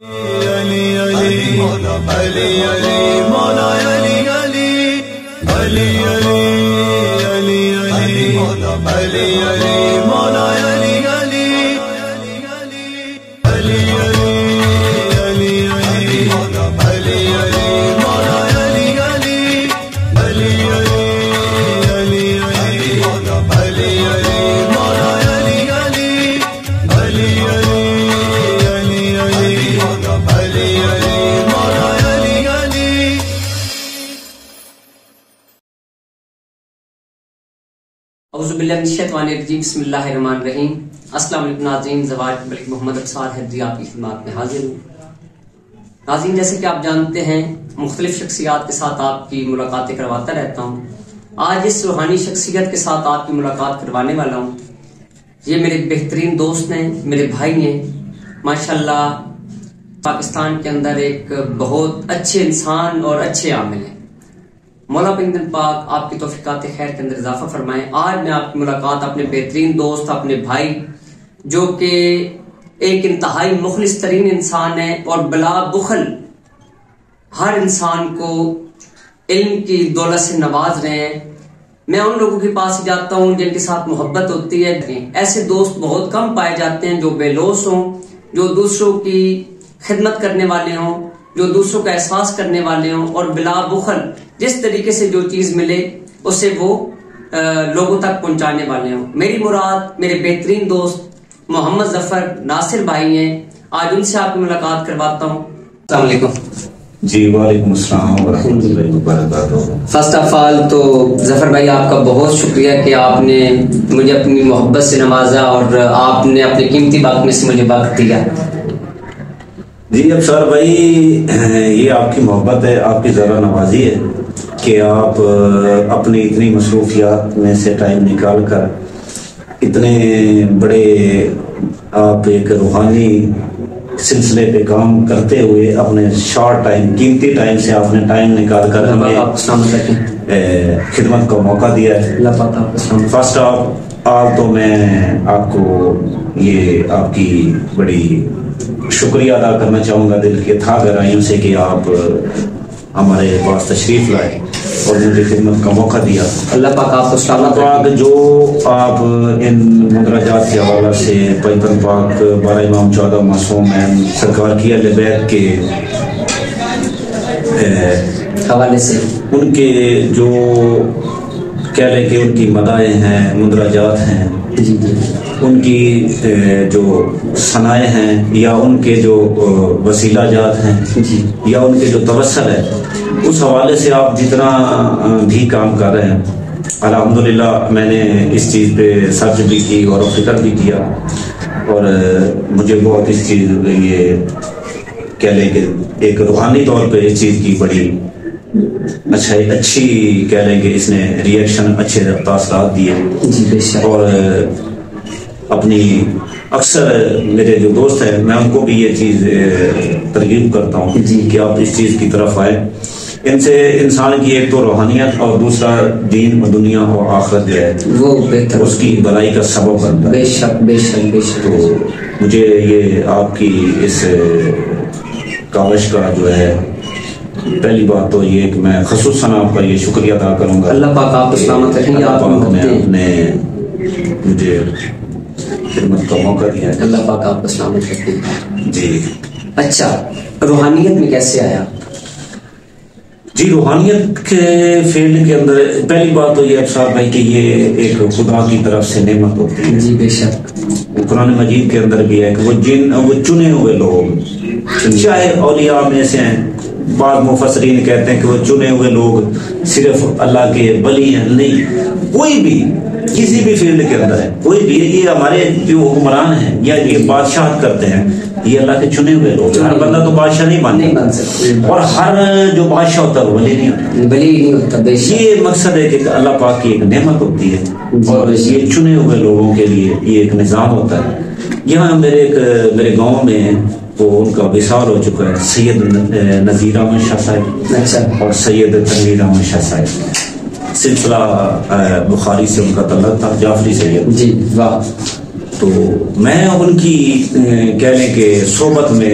علی علی مولا علی علی مولا علی علی علی علی علی علی مولا علی علی مولا علی علی علی علی علی مولا علی علی مولا علی علی علی علی علی مولا علی علی مولا علی علی علی اعوذ باللہ من الشیطان الرجیم بسم اللہ الرحمن الرحیم۔ السلام علیکم ناظرین، زواج ملک محمد ابصار حیدری آپ کی خدمات میں حاضر ہوں۔ ناظرین، جیسے کہ آپ جانتے ہیں مختلف شخصیات کے ساتھ آپ کی ملاقاتیں کرواتا رہتا ہوں۔ آج اس روحانی شخصیت کے ساتھ آپ کی ملاقات کروانے والا ہوں۔ یہ میرے بہترین دوست ہیں، میرے بھائی ہیں، ماشاءاللہ پاکستان کے اندر ایک بہت اچھے انسان اور اچھے عامل ہیں۔ مولا پنجن پاک آپ کی توفیقات خیر کے اندر اضافہ فرمائیں۔ آج میں آپ کی ملاقات اپنے بہترین دوست، اپنے بھائی، جو کہ ایک انتہائی مخلص ترین انسان ہے اور بلا بخل ہر انسان کو علم کی دولت سے نواز رہے ہیں، میں ان لوگوں کے پاس جاتا ہوں جن کے ساتھ محبت ہوتی ہے۔ ایسے دوست بہت کم پائے جاتے ہیں جو بے لوث ہوں، جو دوسروں کی خدمت کرنے والے ہوں، جو دوسروں کا احساس کرنے والے ہوں اور بلا بخل جس طریقے سے جو چیز ملے اسے وہ لوگوں تک پہنچانے والے ہوں۔ میری مراد میرے بہترین دوست محمد ظفر ناصر بھائی ہیں۔ آج ان سے آپ کی ملاقات کرواتا ہوں۔ السلام علیکم۔ جی وعلیکم السلام ورحمۃ اللہ وبرکاتہ۔ فرسٹ آف آل تو ظفر بھائی آپ کا بہت شکریہ کہ آپ نے مجھے اپنی محبت سے نوازا اور آپ نے اپنے قیمتی وقت میں سے مجھے وقت دیا۔ جی ابصار بھائی، یہ آپ کی محبت ہے، آپ کی ذرا نوازی ہے کہ آپ اپنی اتنی مصروفیات میں سے ٹائم نکال کر اتنے بڑے آپ ایک روحانی سلسلے پہ کام کرتے ہوئے اپنے شارٹ ٹائم، قیمتی ٹائم سے آپ نے ٹائم نکال کر ہمیں خدمت کا موقع دیا ہے۔ فرسٹ آل تو میں آپ کو یہ آپ کی بڑی شکریہ ادا کرنا چاہوں گا دل کے تھا گہرائیوں سے کہ آپ ہمارے پاس تشریف لائے اور مجھے خدمت کا موقع دیا۔ اللہ پاک آپ کو سلامت رکھے۔ جو آپ ان مندرجات کے حوالہ سے پنجن پاک 12 امام 14 معصوم ہیں سرکار کی اہل بیت کے حوالے سے ان کے جو کہہ لیں کہ ان کی مدائیں ہیں، مندرجات ہیں، ان کی جو ثنائے ہیں یا ان کے جو وسیلہ جات ہیں یا ان کے جو توسل ہے، اس حوالے سے آپ جتنا بھی کام کر رہے ہیں الحمدللہ میں نے اس چیز پہ سرچ بھی کی اور فکر بھی کیا اور مجھے بہت اس چیز یہ کہہ لیں کہ ایک روحانی طور پہ اس چیز کی بڑی اچھی کہہ لیں کہ اس نے ریئیکشن اچھے تاثرات دیے اور اپنی اکثر میرے جو دوست ہیں میں ان کو بھی یہ چیز ترغیب کرتا ہوں کہ آپ اس چیز کی طرف آئیں۔ ان سے انسان کی ایک تو روحانیت اور دوسرا دین و دنیا اور آخرت جو ہے وہ بہتر اس کی بھلائی کا سبب بنتا ہے۔ بے شک بے شک بے شک۔ تو مجھے یہ آپ کی اس کاوش کا جو ہے پہلی بات تو یہ کہ میں خصوصاً آپ کا یہ شکریہ ادا کروں گا۔ اللہ پاک آپ کو سلامت رکھیں۔ آپ نے مجھے خدمت کا موقع دیا ہے۔ اللہ پاک آپ کو سلامت رکھیں۔ جی اچھا، روحانیت میں کیسے آیا؟ جی روحانیت کے فیلڈ کے اندر پہلی بات تو یہ ابصار بھائی کہ یہ ایک خدا کی طرف سے نعمت ہوتی ہے۔ جی بے شک۔ قرآن مجید کے اندر بھی ہے کہ وہ چنے ہوئے لوگ، چاہے اولیاء میں سے ہیں، بعض مفسرین کہتے ہیں کہ وہ چنے ہوئے لوگ صرف اللہ کے ولی ہیں، نہیں، کوئی بھی کسی بھی فیلڈ کے اندر ہے، کوئی بھی یہ ہمارے جو حکمران ہیں یا یہ بادشاہت کرتے ہیں یہ اللہ کے چنے ہوئے لوگ، ہر بندہ تو بادشاہ نہیں بن سکتا اور ہر جو بادشاہ ہوتا ہے وہ ولی نہیں ہوتا۔ یہ مقصد ہے کہ اللہ پاک کی ایک نعمت ہوتی ہے اور یہ چنے ہوئے لوگوں کے لیے یہ ایک نظام ہوتا ہے۔ یہاں میرے گاؤں میں وہ ان کا وصال ہو چکا ہے، سید نذیر احمد شاہ صاحب اور سید تنویر احمد شاہ صاحب، سلسلہ بخاری سے ان کا تعلق تھا، جعفری سید۔ جی واہ۔ تو میں ان کی کہہ لیں کہ صحبت میں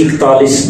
41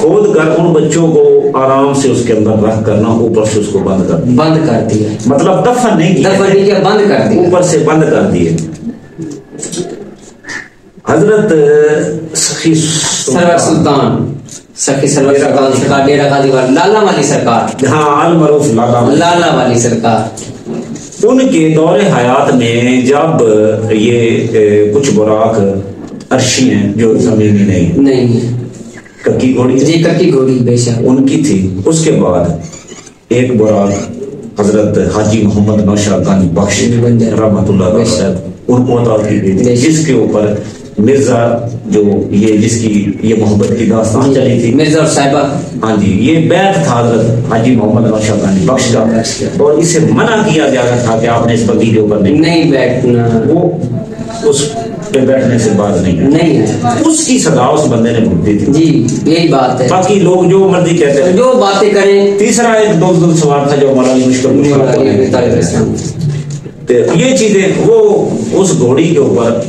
کھود کر ان بچوں کو آرام سے اس کے اندر رکھ کرنا اوپر سے اس کو بند کر دیا، مطلب دفن نہیں کیا، بند کر دیا، اوپر سے بند کر دیے۔ حضرت سخی سلطان سرکار ڈیرہ غازی والا لالا والی سرکار، ہاں المعروف لالا والی سرکار، ان کے دور حیات میں جب یہ کچھ براق عرشی ہیں جو زمینی نہیں، ککی گھوڑی، جی ککی گھوڑی بے شک ان کی تھی، اس کے بعد ایک براق حضرت حاجی محمد نوشاد گنج بخش رحمۃ اللہ علیہ ان کو عطا کی گئی، جس کے اوپر مرزا جو جس کی یہ محبت کی داستان چلی تھی، مرزا اور صاحبہ، ہاں جی، یہ بیعت تھا حضرت حاجی محمد نوشاد گنج بخش کا، اور اسے منع کیا جا رہا تھا کہ آپ نے اس بندی کے اوپر نہیں بیٹھنا، وہ اس پہ بیٹھنے سے بات نہیں ہے، اس کی سزا اس بندے نے بھگتی تھی، جی یہی بات ہے، باقی لوگ جو مرضی کہتے ہیں، جو باتیں کریں۔ تیسرا ایک دوست سوال تھا جو مولانا مشکل یہ چیزیں، وہ اس گھوڑی کے اوپر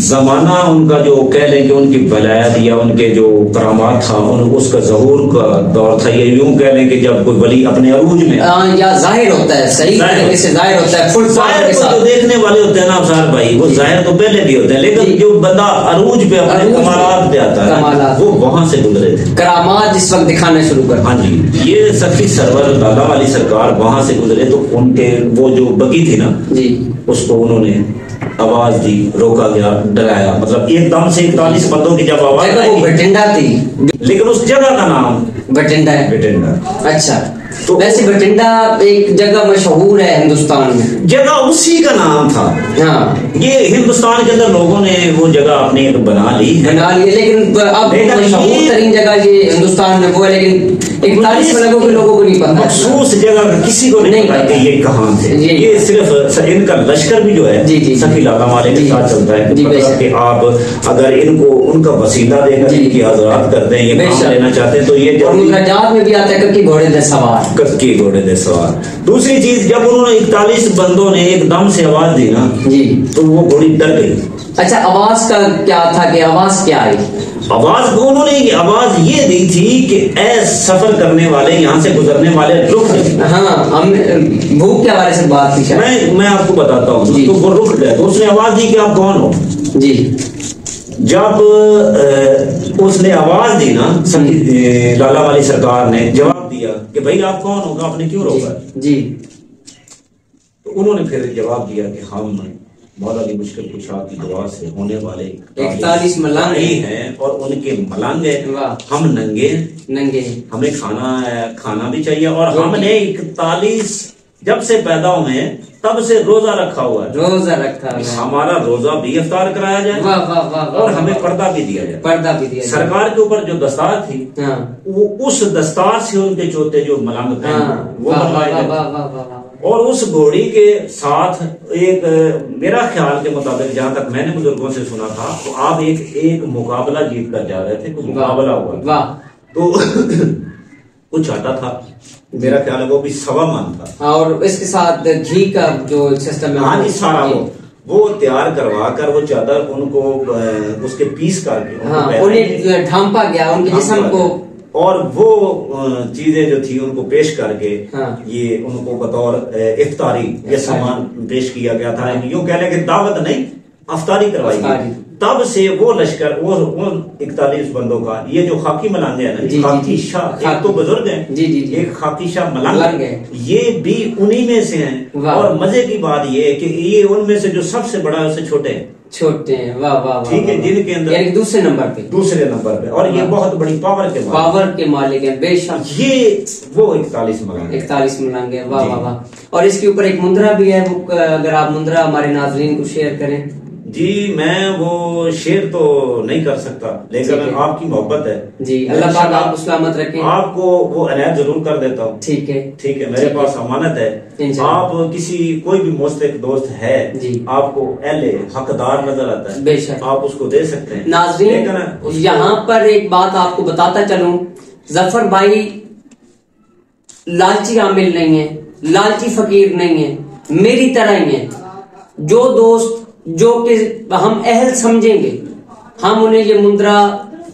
زمانہ ان کا جو کہہ لیں کہ ان کی ولایت یا ان کے جو کرامات تھا، اس کا ظہور کا دور تھا، یہ یوں کہہ لیں کہ جب کوئی ولی اپنے عروج میں یا ظاہر ہوتا ہے، صحیح طریقے سے ظاہر ہوتا ہے، فل ظاہر کو جو دیکھنے والے ہوتے ہیں نا افسار بھائی، وہ ظاہر تو پہلے بھی ہوتے ہیں، لیکن جو بندہ عروج پہ اپنے کمالات پہ آتا ہے وہ وہاں سے گزرے تھے، کرامات جس وقت دکھانا شروع کر، ہاں جی، یہ سخی سرور لالا والی سرکار وہاں سے گزرے تو ان کے وہ جو بگی تھی نا، جی اس کو انہوں نے آواز دی، روکا گیا، ڈرایا، مطلب ایک دم سے 41 بندوں کی جب آواز آئی، بٹنڈا تھی، لیکن اس جگہ کا نام بٹنڈا ہے، بٹنڈا، اچھا، تو ویسے بٹنڈا ایک جگہ مشہور ہے ہندوستان میں، جگہ اسی کا نام تھا، ہاں، یہ ہندوستان کے اندر لوگوں نے وہ جگہ اپنے بنا لی، لیکن اب مشہور ترین جگہ یہ ہندوستان میں وہ ہے، لیکن 41 لوگوں کو نہیں پتا، مخصوص جگہ کا کسی کو نہیں پتا کہ یہ کہاں سے، یہ صرف ان کا لشکر بھی جو ہے سخی لالا والے کے ساتھ چلتا ہے، مطلب کہ آپ اگر ان کو ان کا وسیلہ دے کر ان کی آزاد کرتے ہیں، یہ کام لینا چاہتے ہیں تو یہ مدرجات میں بھی آتا ہے ککی گھوڑے دے سوار، ککی گھوڑے دے سوار۔ دوسری چیز، جب انہوں نے 41 بندوں نے ایک دم سے آواز دی نا، تو وہ گھوڑی ڈر گئی۔ اچھا، آواز کا کیا تھا کہ آواز کیا آئی؟ آواز کو انہوں نے آواز یہ دی تھی کہ اے سفر کرنے والے، یہاں سے گزرنے والے رک گئے۔ ہاں، ہم بھوک کے حوالے سے بات کی، میں آپ کو بتاتا ہوں، تو وہ رک گئے، تو اس نے آواز دی کہ آپ کون ہو؟ جی، جب اس نے آواز دی نا، لالا والی سرکار نے جواب دیا کہ بھائی آپ کون ہوگا، آپ نے کیوں روکا؟ جی، تو انہوں نے پھر جواب دیا کہ ہم مولا علی مشکل کشا کی دعا سے ہونے والے 41 ملنگ ہیں اور ان کے ملنگ ہیں، ہم ننگے، ہمیں کھانا بھی چاہیے، اور ہم نے 41 جب سے پیدا ہوئے ہیں تب سے روزہ رکھا ہوا ہے، ہمارا روزہ بھی افطار کرایا جائے اور ہمیں پردہ بھی دیا جائے۔ سرکار کے اوپر جو دستار تھی وہ اس دستار سے ان کے چوتے جو ملنگ تھے وہ بنوائے گئے، اور اس گھوڑی کے ساتھ ایک، میرا خیال کے مطابق جہاں تک میں نے بزرگوں سے سنا تھا، تو آپ ایک مقابلہ جیت کر جا رہے تھے، کوئی مقابلہ ہوا تو کچھ آتا تھا، میرا خیال ہے وہ بھی 1.25 من تھا، اور اس کے ساتھ گھی کا جو سسٹم ہے، ہاں جی، سارا وہ تیار کروا کر وہ چادر ان کو اس کے پیس کر کے انہیں ڈھانپا گیا ان کے جسم کو، اور وہ چیزیں جو تھی ان کو پیش کر کے یہ ان کو بطور افطاری یہ سامان پیش کیا گیا تھا، یوں کہہ لیں کہ دعوت نہیں، افطاری کروائی گئی۔ تب سے وہ لشکر، وہ 41 بندوں کا یہ جو خاکی ملنگ ہے نا، خاکی شاہ، ایک تو بزرگ ہیں، ایک خاکی شاہ ملنگ ہے، یہ بھی انہی میں سے ہیں، اور مزے کی بات یہ ہے کہ یہ ان میں سے جو سب سے بڑا ہے اس سے چھوٹے ہیں، واہ واہ، ٹھیک ہے، جن کے اندر یعنی دوسرے نمبر پہ، اور یہ بہت بڑی پاور کے مالک ہیں، بے شک، یہ وہ 41 ملنگ ہے، واہ واہ واہ۔ اور اس کے اوپر ایک مندرا بھی ہے، اگر آپ مندرا ہمارے ناظرین کو شیئر کریں۔ جی، میں وہ شیئر تو نہیں کر سکتا، لیکن آپ کی محبت ہے، جی، اللہ پاک آپ کو سلامت رکھیں، آپ کو وہ عنایت ضرور کر دیتا ہوں، ٹھیک ہے، میرے پاس امانت ہے، آپ کوئی بھی مستحق دوست ہے، آپ کو اہل حقدار نظر آتا ہے، بے شک آپ اس کو دے سکتے ہیں۔ ناظرین، یہاں پر ایک بات آپ کو بتاتا چلوں، ظفر بھائی لالچی عامل نہیں ہے، لالچی فقیر نہیں ہے، میری طرح ہی ہے، جو دوست جو کہ ہم اہل سمجھیں گے، ہم انہیں یہ مندرا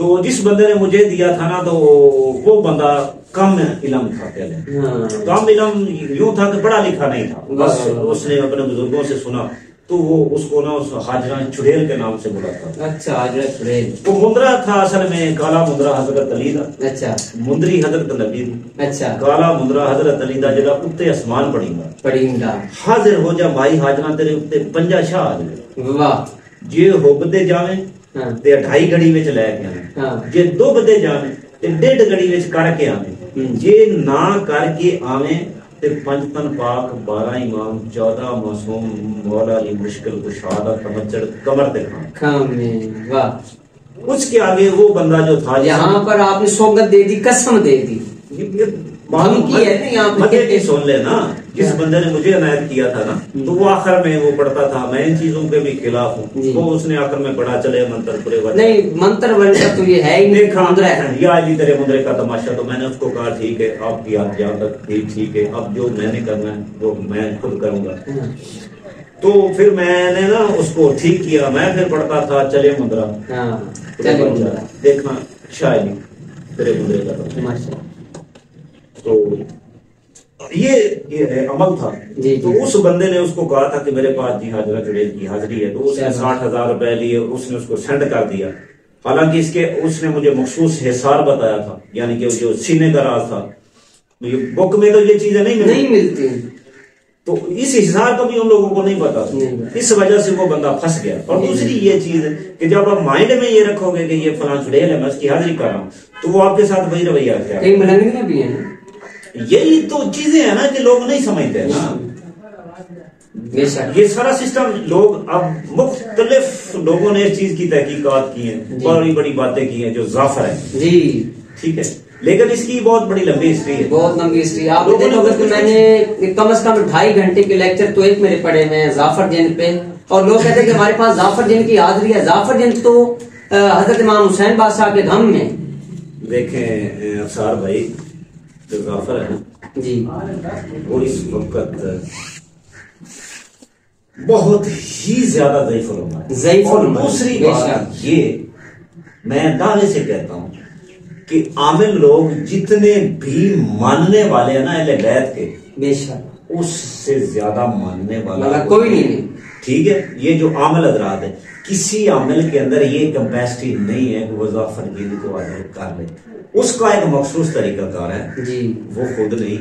تو جس بندے نے مجھے دیا تھا نا تو وہ بندہ کم علم تھا پہلے، کم علم یوں تھا کہ پڑھا لکھا نہیں تھا، بس اس نے اپنے بزرگوں سے سنا تو وہ اس کو نا حاجرہ چڑیل کے نام سے بلاتا تھا۔ اچھا، حاجرہ چڑیل، وہ مندرا تھا اصل میں، کالا مندرا حضرت علی دا، اچھا مندری حضرت نبی دی، اچھا کالا مندرا حضرت علی دا جڑا اتے آسمان پڑیندا حاضر ہو جا مائی حاجرہ تیرے اتے پنجا شاہ حاضر، واہ، جے ہوبدے جاویں تے 2.5 گھڑی وچ لے کے آویں، جے 2 بدے جاویں تے 1.5 گھڑی وچ کر کے آویں، جے نہ کر کے آویں تے 5 تن پاک 12 امام 14 معصوم مولا علی مشکل کشادہ تمچڑ کمر تے کھامیں، واہ۔ اس کے آگے وہ بندہ جو تھا یہاں پر آپ نے سوگت دے دی، قسم دے دی، مدے کی سن لے نا، جس بندے نے مجھے عنایت کیا تھا نا تو وہ آخر میں وہ پڑھتا تھا، میں ان چیزوں کے بھی خلاف ہوں، وہ اس نے آخر میں پڑھا چلے منتر پورے وقت نہیں، منتر ورنہ تو یہ ہے ہی نہیں، یا علی تیرے مندرے کا تماشا۔ تو میں نے اس کو کہا ٹھیک ہے آپ کی آپ جہاں تک ٹھیک ہے، اب جو میں نے کرنا ہے وہ میں خود کروں گا۔ تو پھر میں نے نا اس کو ٹھیک کیا، میں پھر پڑھتا تھا چلے مندرا دیکھنا شاہ علی تیرے مندرے کا تماشا، تو یہ عمل تھا۔ تو اس بندے نے اس کو کہا تھا کہ میرے پاس جی حاجرہ چڑیل کی حاضری ہے، تو اس نے 60,000 روپے لیے، اس نے اس کو سینڈ کر دیا، حالانکہ اس نے مجھے مخصوص حصار بتایا تھا، یعنی کہ جو سینے کا راز تھا، بک میں تو یہ چیزیں نہیں ملتی، تو اس حصار کو بھی ان لوگوں کو نہیں پتا، اس وجہ سے وہ بندہ پھنس گیا۔ اور دوسری یہ چیز ہے کہ جب آپ مائنڈ میں یہ رکھو گے کہ یہ فلاں چڑیل ہے میں اس کی حاضری کر رہا ہوں، تو وہ آپ کے ساتھ وہی رویہ کیا، کئی ملنگیاں بھی ہیں۔ یہی تو چیزیں ہیں نا کہ لوگ نہیں سمجھتے نا، یہ سارا سسٹم لوگ اب مختلف لوگوں نے اس چیز کی تحقیقات کی ہیں، بڑی بڑی باتیں کی ہیں جو ظافر ہے جی، ٹھیک ہے، لیکن اس کی بہت بڑی لمبی ہسٹری ہے، بہت لمبی ہسٹری۔ آپ دیکھو گے کہ میں نے کم از کم 2.5 گھنٹے کے لیکچر تو ایک میرے پڑھے ہوئے ہیں ظافر جن پہ، اور لوگ کہتے ہیں کہ ہمارے پاس ظافر جن کی حاضری ہے، ظافر جن تو حضرت امام حسین بادشاہ کے دم میں۔ دیکھیں افسار بھائی جو ظافر ہے جی، وہ اس وقت بہت ہی زیادہ ضعیف علماء ہے، اور دوسری بات یہ میں دعوے سے کہتا ہوں کہ عامل لوگ جتنے بھی ماننے والے ہیں نا اہل بیت کے، بے شک اس سے زیادہ ماننے والا کوئی نہیں، ٹھیک ہے۔ یہ جو عامل حضرات ہے، کسی عامل کے اندر یہ کیپیسٹی نہیں ہے کہ وہ ظافر جن کو حاضر کر لے، اس کا ایک مخصوص طریقہ کار ہے جی، وہ خود نہیں،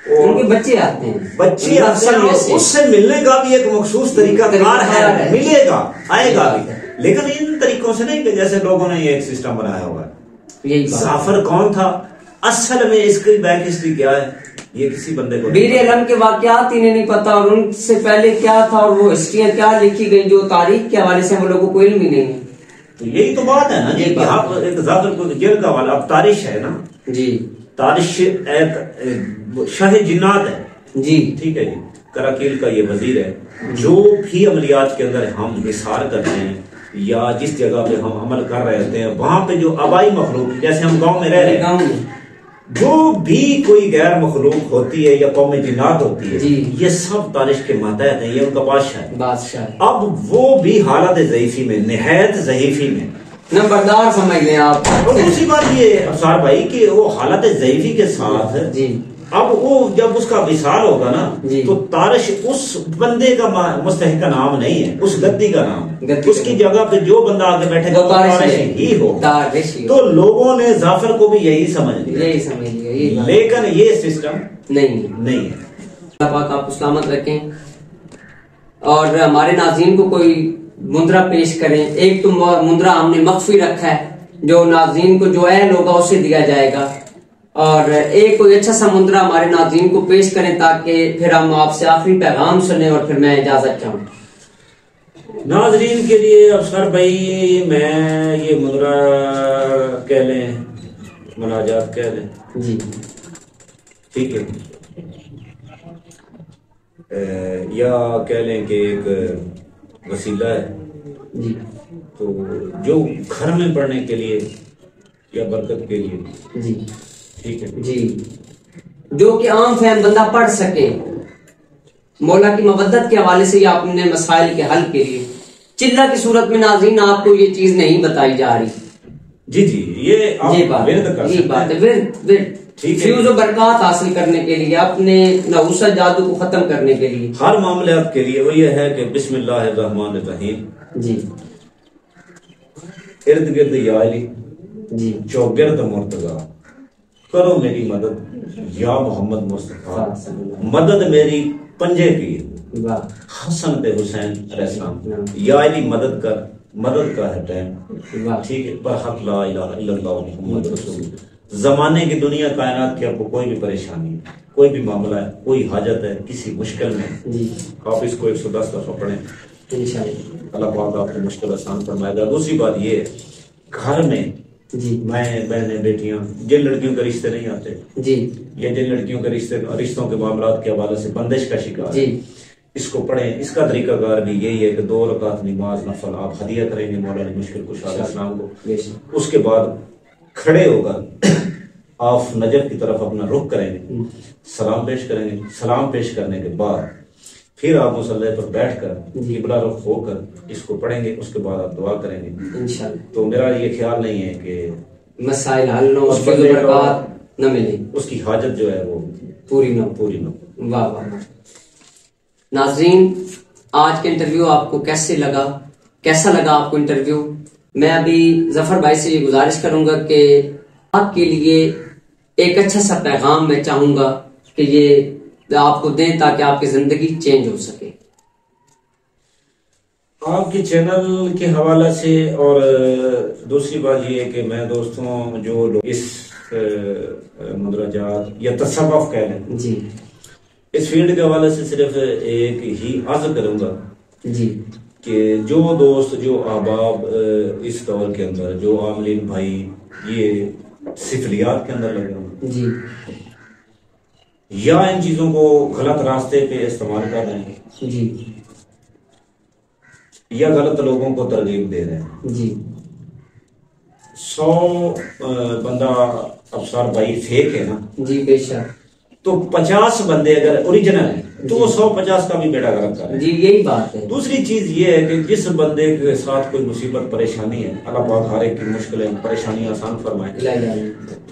ان کے بچے آتے ہیں، بچے آتے ہیں، اس سے ملنے کا بھی ایک مخصوص طریقہ کار ہے، ملے گا، آئے گا بھی، لیکن ان طریقوں سے نہیں کہ جیسے لوگوں نے یہ ایک سسٹم بنایا ہوا ہے۔ ظافر کون تھا، اصل میں اس کی بیک ہسٹری کیا ہے، یہ کسی بندے کو بیر علم کے واقعات انہیں نہیں پتا، اور ان سے پہلے کیا تھا اور وہ ہسٹریاں کیا لکھی گئی جو تاریخ کے حوالے سے وہ لوگوں کو علم ہی نہیں ہے۔ تو یہی تو بات ہے نا جی، آپ ایک ظافر کو جیل کا والا، اب تارش ہے نا جی، تارش ایک شاہ جنات ہے جی، ٹھیک ہے جی، کراکیل کا یہ وزیر ہے، جو بھی عملیات کے اندر ہم حصار کرتے ہیں یا جس جگہ پہ ہم عمل کر رہے ہوتے ہیں، وہاں پہ جو آبائی مخلوق، جیسے ہم گاؤں میں رہ رہے ہیں، جو بھی کوئی غیر مخلوق ہوتی ہے یا قوم جنات ہوتی ہے، یہ سب تارش کے ماتحت ہیں، یہ ان کا بادشاہ ہے۔ اب وہ بھی حالت ضعیفی میں، نہایت ضعیفی میں، نمبردار سمجھ لیں آپ۔ اور دوسری بات یہ افسار بھائی کہ وہ حالت ضعیفی کے ساتھ اب وہ جب اس کا وصال ہوگا نا تو تارش اس بندے کا مستحق کا نام نہیں ہے، اس گدی کا نام، اس کی جگہ پہ جو بندہ آگے بیٹھے گا تارش ہی ہوگا۔ تو لوگوں نے ظافر کو بھی یہی سمجھ لیا، لیکن یہ سسٹم نہیں ہے۔ اللہ پاک آپ کو سلامت رکھیں، اور ہمارے ناظرین کو کوئی مندرہ پیش کریں۔ ایک تو مندرہ ہم نے مخفی رکھا ہے جو ناظرین کو جو اہل ہوگا اسے دیا جائے گا، اور ایک کوئی اچھا سا مندرہ ہمارے ناظرین کو پیش کریں تاکہ پھر ہم آپ سے آخری پیغام سنیں اور پھر میں اجازت چاہوں۔ ناظرین کے لیے افسر بھائی میں یہ مندرہ کہہ لیں، مناجات کہہ لیں جی، ٹھیک ہے، یا کہہ لیں کہ ایک وسیلہ ہے جی، تو جو گھر میں پڑھنے کے لیے یا برکت کے لیے جی ٹھیک ہے جی، جو کہ عام فہم بندہ پڑھ سکے، مولا کی مودت کے حوالے سے یا اپنے مسائل کے حل کے لیے۔ چلہ کی صورت میں ناظرین آپ کو یہ چیز نہیں بتائی جا رہی، جی جی یہ بات ہے ورد فیوز و برکات حاصل کرنے کے لیے، اپنے نحوست جادو کو ختم کرنے کے لیے، ہر معاملات کے لیے وہ یہ ہے کہ بسم اللہ الرحمن الرحیم جی ارد گرد یا علی جی چوگرد مرتضی کرو میری مدد یا محمد مصطفیٰ مدد میری پنجے پیر حسن پہ حسین علیہ السلام یا علی مدد کر، مدد کا ہے ٹائم، ٹھیک ہے، پر حق لا الہ الا اللہ محمد رسول اللہ۔ زمانے کی دنیا کائنات کی آپ کو کوئی بھی پریشانی ہے، کوئی بھی معاملہ ہے، کوئی حاجت ہے، کسی مشکل میں آپ اس کو 110 دفعہ پڑھیں، اللہ پاک آپ کی مشکل آسان فرمائے گا۔ دوسری بات یہ گھر میں میں بہنیں بیٹیاں جن لڑکیوں کے رشتے نہیں آتے یا جن لڑکیوں کے رشتوں کے معاملات کے حوالے سے بندش کا شکار ہے، اس کو پڑھیں۔ اس کا طریقہ کار بھی یہی ہے کہ 2 رکعت نماز نفل آپ ہدیہ کریں گے مولانا مشکل کشا علیہ السلام کو، اس کے بعد کھڑے ہو کر آپ نجف کی طرف اپنا رخ کریں گے، سلام پیش کریں گے، سلام پیش کرنے کے بعد پھر آپ مصلی پر بیٹھ کر قبلہ رخ ہو کر اس کو پڑھیں گے، اس کے بعد آپ دعا کریں گے انشاءاللہ۔ تو میرا یہ خیال نہیں ہے کہ مسائل حل نہ اس کی برکات نہ ملے، اس کی حاجت جو ہے وہ پوری نہ۔ واہ واہ۔ ناظرین آج کا انٹرویو آپ کو کیسا لگا آپ کو انٹرویو؟ میں ابھی ظفر بھائی سے یہ گزارش کروں گا کہ آپ کے لیے ایک اچھا سا پیغام میں چاہوں گا کہ یہ آپ کو دیں تاکہ آپ کی زندگی چینج ہو سکے۔ آپ کے چینل کے حوالے سے، اور دوسری بات یہ ہے کہ میں دوستوں جو لوگ اس مدرجات یا تصوف کہہ لیں جی اس فیلڈ کے حوالے سے صرف ایک ہی عرض کروں گا جی کہ جو دوست جو احباب اس دور کے اندر جو عاملین بھائی یہ سفلیات کے اندر لگے ہوئے جی یا ان چیزوں کو غلط راستے پہ استعمال کر رہے ہیں جی یا غلط لوگوں کو ترغیب دے رہے ہیں جی 100 بندہ افسر بھائی فیک ہے نا جی بے شک، تو 50 بندے اگر اوریجنل ہیں تو وہ 150 کا بھی بیڑا غلط کر رہے ہیں جی یہی بات ہے۔ دوسری چیز یہ ہے کہ جس بندے کے ساتھ کوئی مصیبت پریشانی ہے اللہ پاک ہر ایک کی مشکلیں پریشانیاں آسان فرمائے،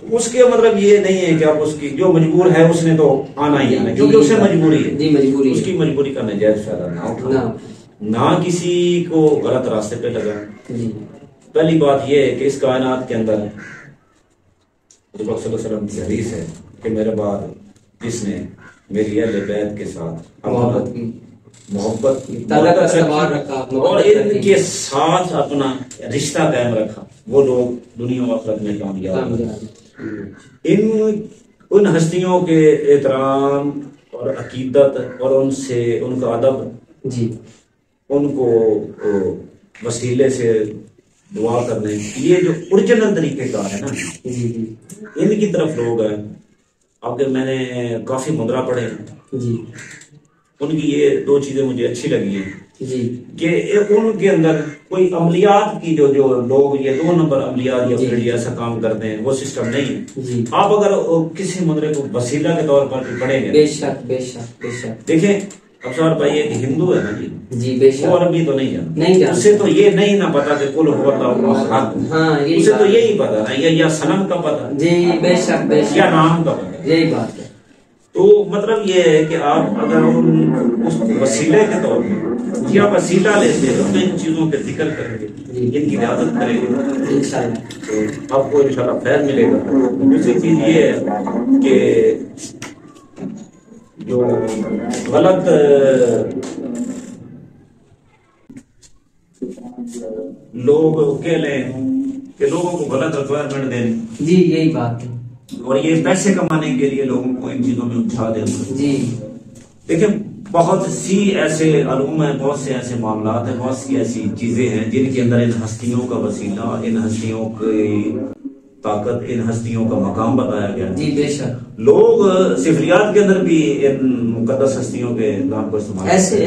اس کے مطلب یہ نہیں ہے کہ آپ اس کی جو مجبور ہے اس نے تو آنا ہی آنا کیونکہ اسے مجبوری ہے جی مجبوری، اس کی مجبوری کا ناجائز فائدہ نہ اٹھانا، نہ کسی کو غلط راستے پہ لگا۔ پہلی بات یہ ہے کہ اس کائنات کے اندر حضور صلی اللہ علیہ وسلم کی حدیث ہے کہ میرے بعد جس نے میری اہل بیت کے ساتھ محبت اور ان کے ساتھ اپنا رشتہ قائم رکھا وہ لوگ دنیا و آخرت میں کامیاب ہیں۔ ان ہستیوں کے احترام اور عقیدت اور ان سے ان کا ادب جی ان کو وسیلے سے دعا کرنے یہ جو اوریجنل طریقے کار ہے نا ان کی طرف لوگ ہیں۔ اب میں نے کافی مدرا پڑھے ہیں جی ان کی یہ 2 چیزیں مجھے اچھی لگی ہیں جی کہ ان کے اندر کوئی عملیات کی جو لوگ یہ 2 نمبر عملیات یا پھر ایسا کام کرتے ہیں وہ سسٹم نہیں ہے جی۔ آپ اگر کسی مدرے کو وسیلہ کے طور پر پڑھیں گے بے شک بے شک بے شک، دیکھیں افسر بھائی ایک ہندو ہے نا جی بے شک وہ عربی تو نہیں جانتا، اسے تو یہ نہیں نہ پتا کہ قل هو اللہ احد، اسے تو یہی پتا نا یا صنم کا پتا جی بے شک بے شک یا نام کا پتا یہی بات ہے۔ تو مطلب یہ ہے کہ آپ اگر اس وسیلے کے طور پر یا وسیلہ لیتے ہیں تو ان چیزوں کے ذکر کریں گے ان کی رعایت کریں گے انشاءاللہ تو آپ کو انشاءاللہ خیر ملے گا۔ دوسری چیز یہ ہے کہ جو غلط لوگ کہہ لیں کہ لوگوں کو غلط ریکوائرمنٹ دیں جی یہی بات ہے، اور یہ پیسے کمانے کے لیے لوگوں کو ان چیزوں میں اٹھا دیں جی۔ دیکھیں بہت سی ایسے علوم ہیں، بہت سے ایسے معاملات ہیں، بہت سی ایسی چیزیں ہیں جن کے اندر ان ہستیوں کا وسیلہ، ان ہستیوں کی طاقت، ان ہستیوں کا مقام بتایا گیا جی بے شک۔ لوگ سفریات کے اندر بھی ان مقدس ہستیوں کے نام کو استعمال ایسے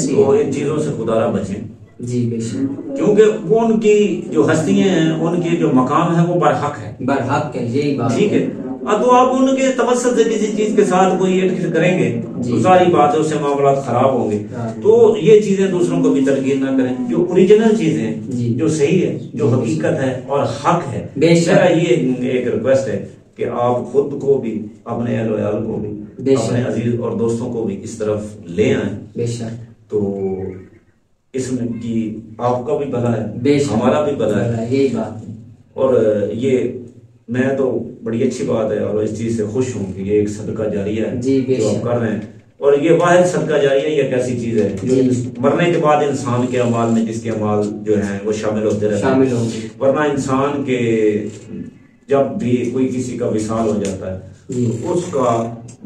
تو ان چیزوں سے خدا را بچیں جی بے شک، کیونکہ وہ ان کی جو ہستیاں ہیں ان کی جو مقام ہے وہ برحق ہے، برحق ہے یہی بات ٹھیک ہے۔ تو آپ ان کے توسط سے کسی چیز کے ساتھ کوئی ایڈ کریں گے تو ساری باتوں سے معاملات خراب ہوں گے. تو یہ چیزیں دوسروں کو بھی تلقین نہ کریں. جو اوریجنل چیزیں ہیں، جو صحیح ہے، جو حقیقت ہے اور حق ہے، میرا یہ ایک ریکویسٹ ہے کہ آپ خود کو بھی، اپنے اہل و عیال کو بھی، اپنے عزیز اور دوستوں کو بھی اس طرف لے آئیں. تو اس میں کی آپ کا بھی بھلا ہے، ہمارا بھی بھلا ہے. یہی بات ہے. اور یہ میں تو بڑی اچھی بات ہے اور اس چیز سے خوش ہوں کہ یہ ایک صدقہ جاریہ ہے جو آپ کر رہے ہیں. اور یہ واحد صدقہ جاریہ یہ ایک ایسی چیز ہے جو مرنے کے بعد انسان کے اعمال میں جس کے اعمال جو ہیں وہ شامل ہوتے رہتے ہیں. ورنہ انسان کے جب بھی کوئی کسی کا وصال ہو جاتا ہے اس کا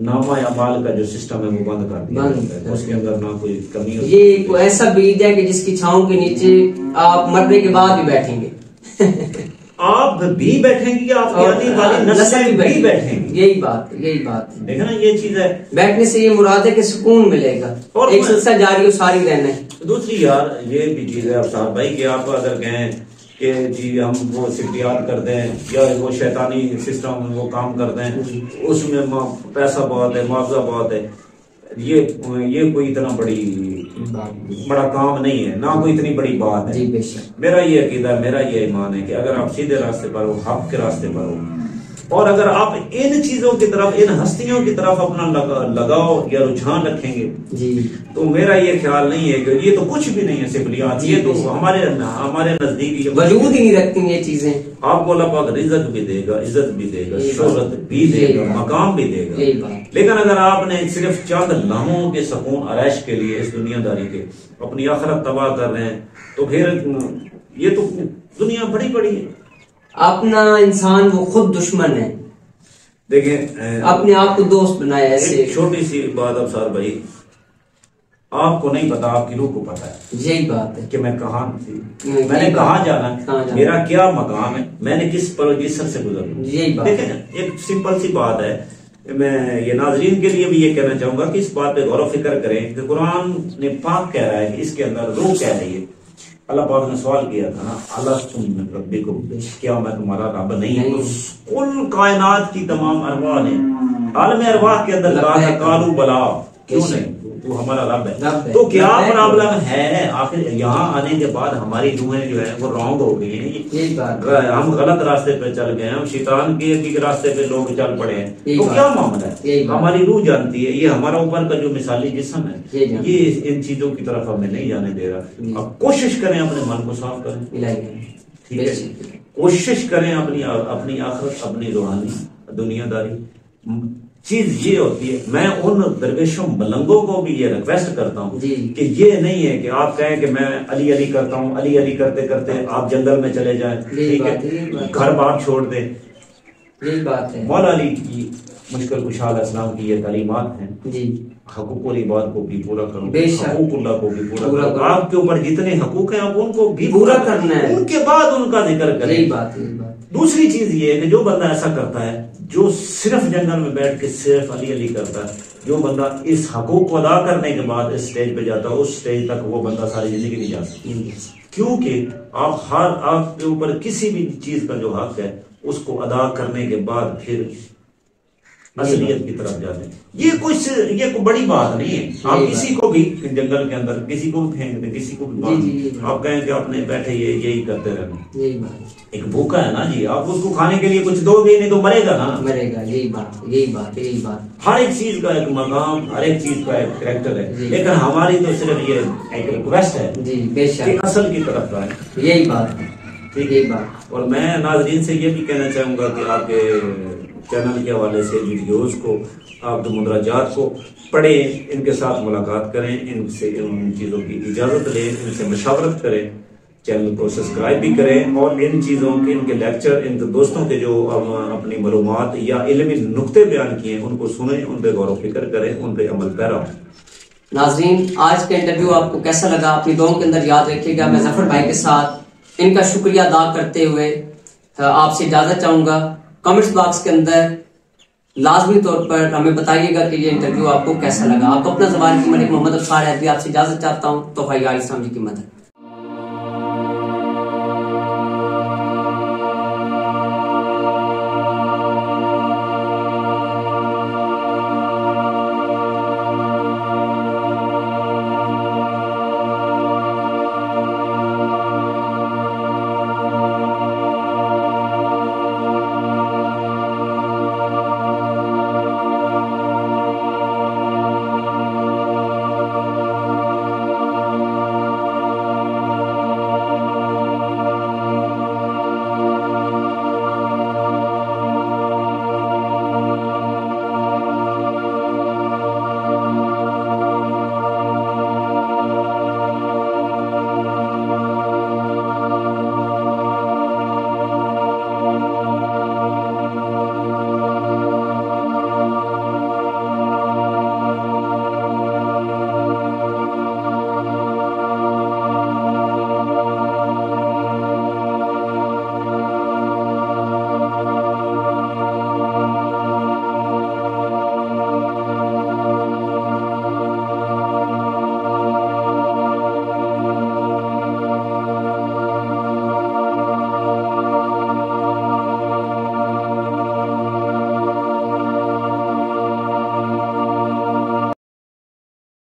نامہ اعمال کا جو سسٹم ہے وہ بند کر دیا جاتا ہے. اس کے اندر نہ کوئی کمی ہوتی. یہ کوئی ایسا بیج ہے کہ جس کی چھاؤں کے نیچے آپ مرنے کے بعد بھی بیٹھیں گے. آپ بھی بیٹھیں گے، آپ کی آنے والی نسلیں بھی بیٹھیں گی. یہی بات ہے، یہی بات ہے. دیکھیں نا یہ چیز ہے. بیٹھنے سے یہ مراد ہے کہ سکون ملے گا اور ایک سلسلہ جاری و ساری رہنا ہے. دوسری یار یہ بھی چیز ہے افسار بھائی کہ آپ اگر کہیں کہ جی ہم وہ صفیات کر دیں یا وہ شیطانی سسٹم وہ کام کر دیں، اس میں پیسہ بہت ہے، معاوضہ بہت ہے، یہ کوئی اتنا بڑا کام نہیں ہے، نہ کوئی اتنی بڑی بات ہے. میرا یہ عقیدہ ہے، میرا یہ ایمان ہے کہ اگر آپ سیدھے راستے پر ہو، حق کے راستے پر ہو، اور اگر آپ ان چیزوں کی طرف، ان ہستیوں کی طرف اپنا لگاؤ یا رجحان رکھیں گے تو میرا یہ خیال نہیں ہے کہ یہ تو کچھ بھی نہیں ہے صفلیات، یہ تو ہمارے نزدیک وجود ہی نہیں رکھتی یہ چیزیں. آپ کو اللہ پاک رزق بھی دے گا، عزت بھی دے گا، شہرت بھی دے گا، مقام بھی دے گا. لیکن اگر آپ نے صرف چند لمحوں کے سکون عیش کے لیے اس دنیا داری کے اپنی آخرت تباہ کر رہے ہیں تو پھر یہ تو دنیا بڑی بڑی ہے. اپنا انسان وہ خود دشمن ہے. دیکھیں اپنے آپ کو دوست بنایا. ایسے چھوٹی سی بات افسار بھائی، آپ کو نہیں پتا، آپ کی روح کو پتا ہے. یہی بات ہے کہ میں کہاں تھی، میں نے کہاں جانا ہے، میرا کیا مقام ہے، میں نے کس پروجیسر سے گزرنا. یہی بات دیکھیں ایک سمپل سی بات ہے. میں یہ ناظرین کے لیے بھی یہ کہنا چاہوں گا کہ اس بات پہ غور و فکر کریں کہ قرآن نے پاک کہہ رہا ہے کہ اس کے اندر روح کہہ رہی ہے. اللہ پاک نے سوال کیا تھا نا، اللہ تم ربکم، کیا میں تمہارا رب نہیں ہوں؟ کل کائنات کی تمام ارواح نے عالم ارواح کے اندر کہا تھا قالوا بلا، کیوں نہیں، تو ہمارا رب ہے. تو کیا پرابلم ہے؟ آخر یہاں آنے کے بعد ہماری روحیں جو ہیں وہ رانگ ہو گئی ہیں، ہم غلط راستے پہ چل گئے ہیں، ہم شیطان کے راستے پہ لوگ چل پڑے ہیں. تو کیا معاملہ ہے؟ ہماری روح جانتی ہے، یہ ہمارا اوپر کا جو مثالی جسم ہے یہ ان چیزوں کی طرف ہمیں نہیں جانے دے رہا. اب کوشش کریں اپنے من کو صاف کریں، ٹھیک ہے، کوشش کریں اپنی آخرت، اپنی روحانی دنیا داری. چیز یہ ہوتی ہے، میں ان درویشوں ملنگوں کو بھی یہ ریکویسٹ کرتا ہوں کہ یہ نہیں ہے کہ آپ کہیں کہ میں علی علی کرتا ہوں، علی علی کرتے کرتے آپ جنگل میں چلے جائیں، ٹھیک ہے، گھر بار چھوڑ دیں. مولا علی کی مشکل کشا علیہ السلام کی یہ تعلیمات ہیں، حقوق العباد کو بھی پورا کرو، حقوق اللہ کو بھی پورا کرو. آپ کے اوپر جتنے حقوق ہیں آپ ان کو بھی پورا کرنا ہے، ان کے بعد ان کا ذکر کریں. دوسری چیز یہ ہے کہ جو بندہ ایسا کرتا ہے، جو صرف جنگل میں بیٹھ کے صرف علی علی کرتا ہے، جو بندہ اس حقوق کو ادا کرنے کے بعد اس سٹیج پہ جاتا ہے، اس سٹیج تک وہ بندہ ساری زندگی نہیں جا سکتا. کیونکہ آپ کے اوپر کسی بھی چیز کا جو حق ہے اس کو ادا کرنے کے بعد پھر اصلیت کی طرف جاتے ہیں. یہ کوئی بڑی بات نہیں ہے. آپ کسی کو بھی جنگل کے اندر کسی کو بھی پھینک دیں، کسی کو بھی آپ کہیں کہ اپنے بیٹھے یہی کرتے رہنا. ایک بھوکا ہے نا جی، آپ اس کو کھانے کے لیے کچھ دو گے نہیں تو مرے گا نا، مرے گا. یہی بات. ہر ایک چیز کا ایک مقام، ہر ایک چیز کا ایک کریکٹر ہے. لیکن ہماری تو صرف یہ ایک ریکویسٹ ہے کہ اصل کی طرف جائیں. یہی بات ہے، ٹھیک ہے. اور میں ناظرین سے یہ بھی کہنا چاہوں گا کہ آپ کے چینل کے حوالے سے ویڈیوز کو، آپ کے مندرجات کو پڑھیں، ان کے ساتھ ملاقات کریں، ان سے ان چیزوں کی اجازت لیں، ان سے مشاورت کریں، چینل کو سبسکرائب بھی کریں، اور ان چیزوں کے، ان کے لیکچر، ان کے دوستوں کے جو اپنی معلومات یا علمی نقطے بیان کیے ان کو سنیں، ان پہ غور و فکر کریں، ان پہ عمل پیرا ہوں. ناظرین آج کا انٹرویو آپ کو کیسا لگا اپنی دعاؤں کے اندر یاد رکھیے گا. میں ظفر بھائی کے ساتھ ان کا شکریہ ادا کرتے ہوئے آپ سے اجازت چاہوں گا. کمنٹس باکس کے اندر لازمی طور پر ہمیں بتائیے گا کہ یہ انٹرویو آپ کو کیسا لگا. آپ کو اپنا زبان کی ملک محمد افسار ہے، آپ سے اجازت چاہتا ہوں. تو بھائی اسلام جی کی مدد.